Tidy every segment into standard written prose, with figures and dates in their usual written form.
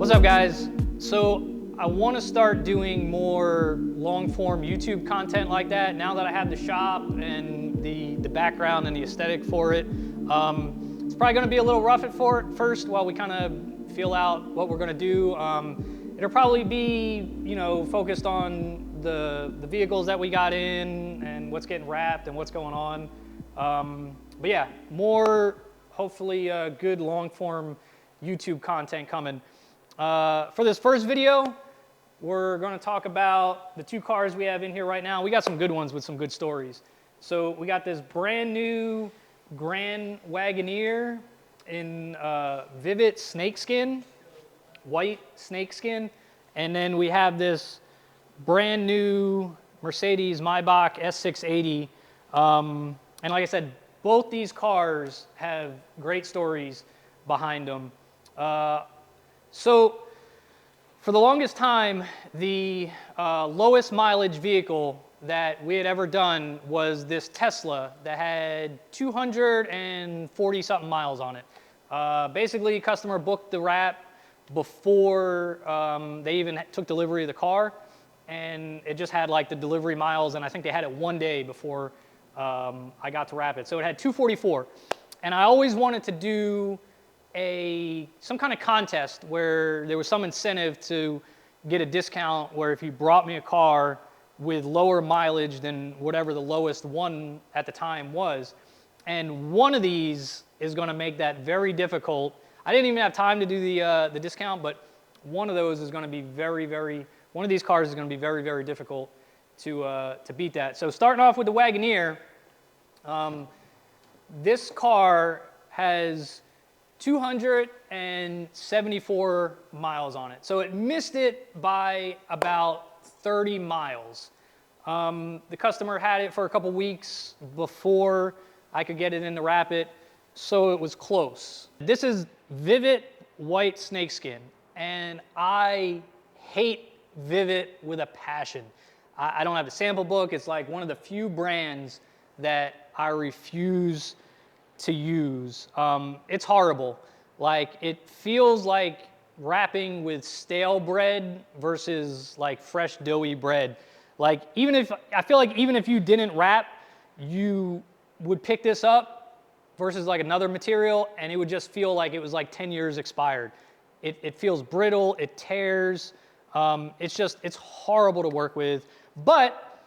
What's up, guys? So I want to start doing more long-form YouTube content like that now that I have the shop and the background and the aesthetic for it. It's probably going to be a little rough at first while we kind of feel out what we're going to do. It'll probably be, focused on the vehicles that we got in and what's getting wrapped and what's going on. But yeah, more hopefully good long-form YouTube content coming. For this first video, we're going to talk about the two cars we have in here right now. We got some good ones with some good stories. So we got this brand new Grand Wagoneer in Vivid snakeskin, white snakeskin. And then we have this brand new Mercedes Maybach S680. And like I said, both these cars have great stories behind them. So for the longest time, the lowest mileage vehicle that we had ever done was this Tesla that had 240 something miles on it. Basically, customer booked the wrap before they even took delivery of the car, and it just had like the delivery miles, and I think they had it one day before I got to wrap it. So it had 244, and I always wanted to do some kind of contest where there was some incentive to get a discount where if you brought me a car with lower mileage than whatever the lowest one at the time was. And one of these is going to make that very difficult. I didn't even have time to do the discount, but one of those is going to be one of these cars is going to be very, very difficult to beat that. So starting off with the Wagoneer, this car has 274 miles on it. So it missed it by about 30 miles. The customer had it for a couple weeks before I could get it in to wrap it, so it was close. This is Vivid white snakeskin, and I hate Vivid with a passion. I don't have the sample book. It's like one of the few brands that I refuse to use. It's horrible. Like, it feels like wrapping with stale bread versus like fresh doughy bread. Like, I feel like even if you didn't wrap, you would pick this up versus like another material, and it would just feel like it was like 10 years expired. It feels brittle, it tears. It's horrible to work with. But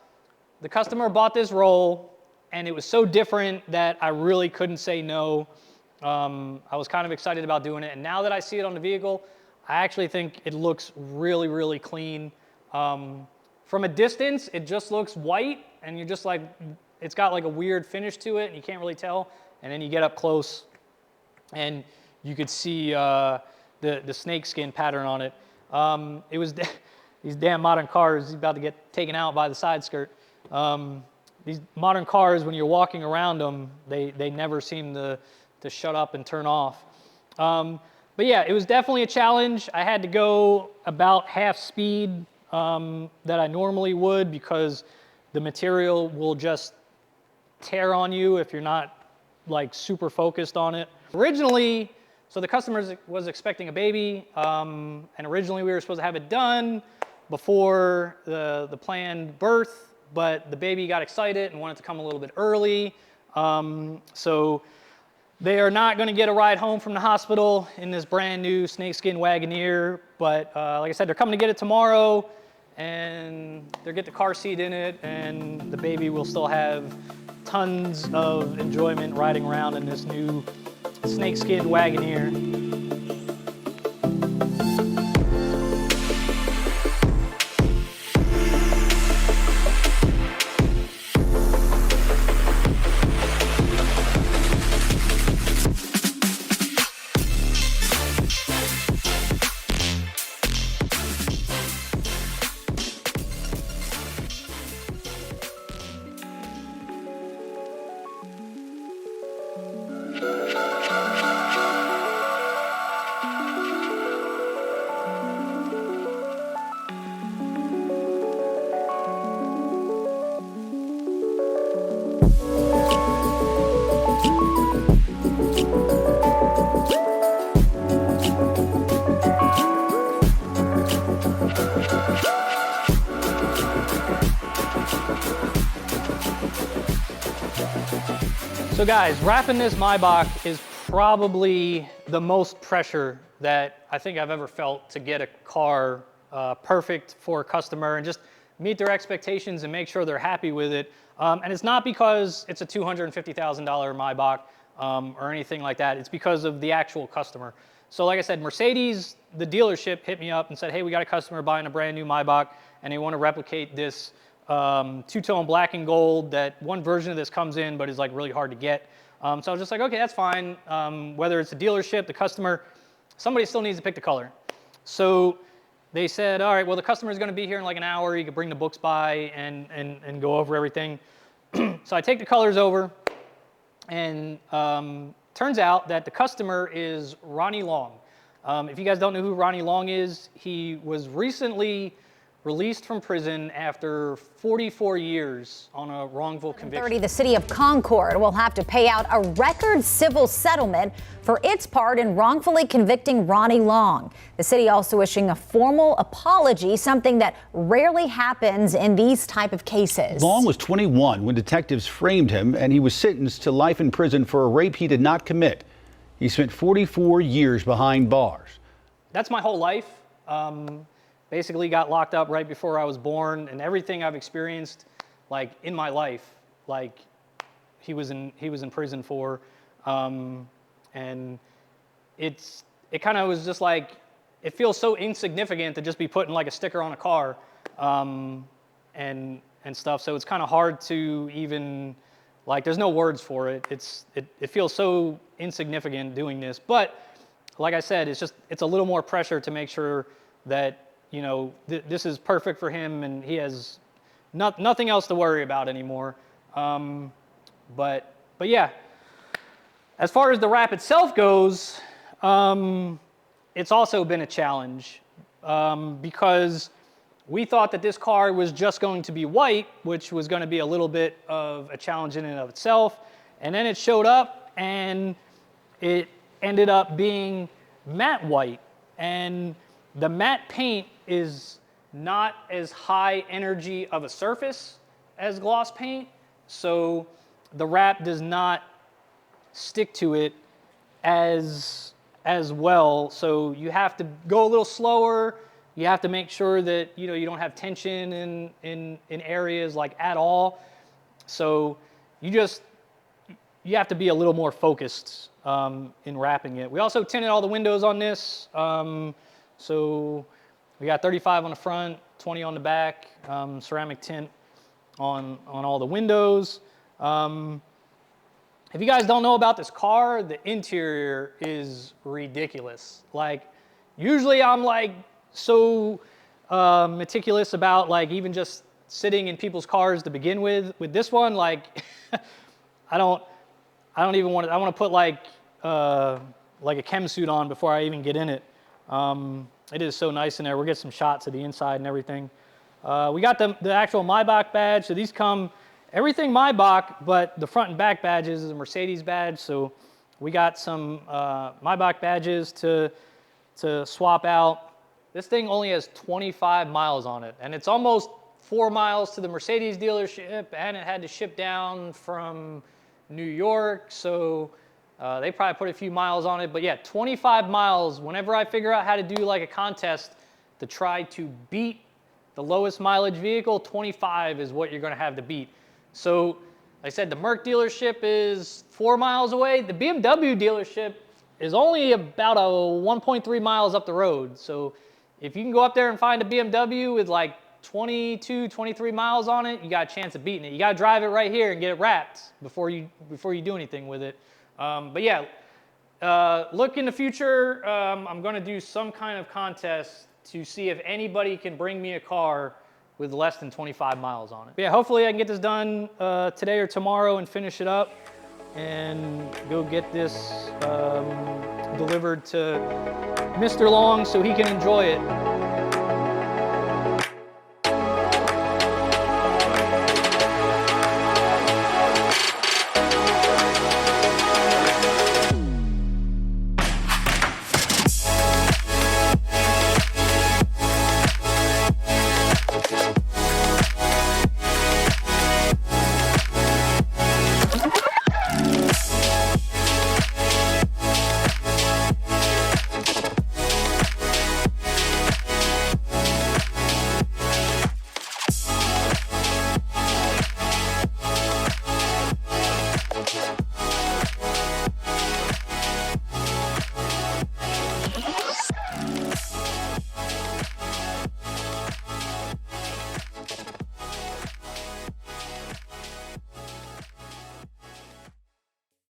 the customer bought this roll, and it was so different that I really couldn't say no. I was kind of excited about doing it, and now that I see it on the vehicle, I actually think it looks really, really clean. From a distance, it just looks white, and you're just like, it's got like a weird finish to it, and you can't really tell. And then you get up close, and you could see the snakeskin pattern on it. It was these damn modern cars about to get taken out by the side skirt. These modern cars, when you're walking around them, they never seem to shut up and turn off. But yeah, it was definitely a challenge. I had to go about half speed that I normally would because the material will just tear on you if you're not like super focused on it. Originally, so the customer was expecting a baby, and originally we were supposed to have it done before the planned birth, but the baby got excited and wanted to come a little bit early. So they are not going to get a ride home from the hospital in this brand new snakeskin Wagoneer, but like I said, they're coming to get it tomorrow, and they'll get the car seat in it, and the baby will still have tons of enjoyment riding around in this new snakeskin Wagoneer. So guys, wrapping this Maybach is probably the most pressure that I think I've ever felt to get a car perfect for a customer and just meet their expectations and make sure they're happy with it. And it's not because it's a $250,000 Maybach or anything like that. It's because of the actual customer. So like I said, Mercedes, the dealership hit me up and said, hey, we got a customer buying a brand new Maybach and they want to replicate this two-tone black and gold that one version of this comes in but is like really hard to get. So I was just like, okay, that's fine. Whether it's the dealership, the customer, somebody still needs to pick the color. So they said, all right, well, the customer is going to be here in like an hour. You could bring the books by and go over everything. So I take the colors over, and turns out that the customer is Ronnie Long. If you guys don't know who Ronnie Long is, he was recently released from prison after 44 years on a wrongful conviction. The city of Concord will have to pay out a record civil settlement for its part in wrongfully convicting Ronnie Long. The city also issuing a formal apology, something that rarely happens in these type of cases. Long was 21 when detectives framed him, and he was sentenced to life in prison for a rape he did not commit. He spent 44 years behind bars. That's my whole life. Basically got locked up right before I was born, and everything I've experienced, like in my life, like he was in prison for, and it kind of was just like, it feels so insignificant to just be putting like a sticker on a car, and stuff. So it's kind of hard to even, like, there's no words for it. It feels so insignificant doing this, but like I said, it's a little more pressure to make sure that, you know, this is perfect for him and he has nothing else to worry about anymore. But yeah, as far as the wrap itself goes, it's also been a challenge because we thought that this car was just going to be white, which was going to be a little bit of a challenge in and of itself. And then it showed up and it ended up being matte white. And the matte paint is not as high energy of a surface as gloss paint, so the wrap does not stick to it as well. So you have to go a little slower. You have to make sure that you don't have tension in areas like at all. So you have to be a little more focused in wrapping it. We also tinted all the windows on this. So we got 35 on the front, 20 on the back, ceramic tint on all the windows. If you guys don't know about this car, the interior is ridiculous. Like, usually I'm like so meticulous about like even just sitting in people's cars to begin with. With this one, like I don't even want to. I want to put like a chem suit on before I even get in it. It is so nice in there. We'll get some shots of the inside and everything. We got the actual Maybach badge. So these come, everything Maybach, but the front and back badges is a Mercedes badge. So we got some Maybach badges to swap out. This thing only has 25 miles on it, and it's almost 4 miles to the Mercedes dealership, and it had to ship down from New York. So they probably put a few miles on it, but yeah, 25 miles. Whenever I figure out how to do like a contest to try to beat the lowest mileage vehicle, 25 is what you're gonna have to beat. So like I said, the Merc dealership is 4 miles away. The BMW dealership is only about 1.3 miles up the road. So if you can go up there and find a BMW with like 22, 23 miles on it, you got a chance of beating it. You gotta drive it right here and get it wrapped before you do anything with it. But yeah, look in the future, I'm going to do some kind of contest to see if anybody can bring me a car with less than 25 miles on it. But yeah, hopefully I can get this done today or tomorrow and finish it up and go get this delivered to Mr. Long so he can enjoy it.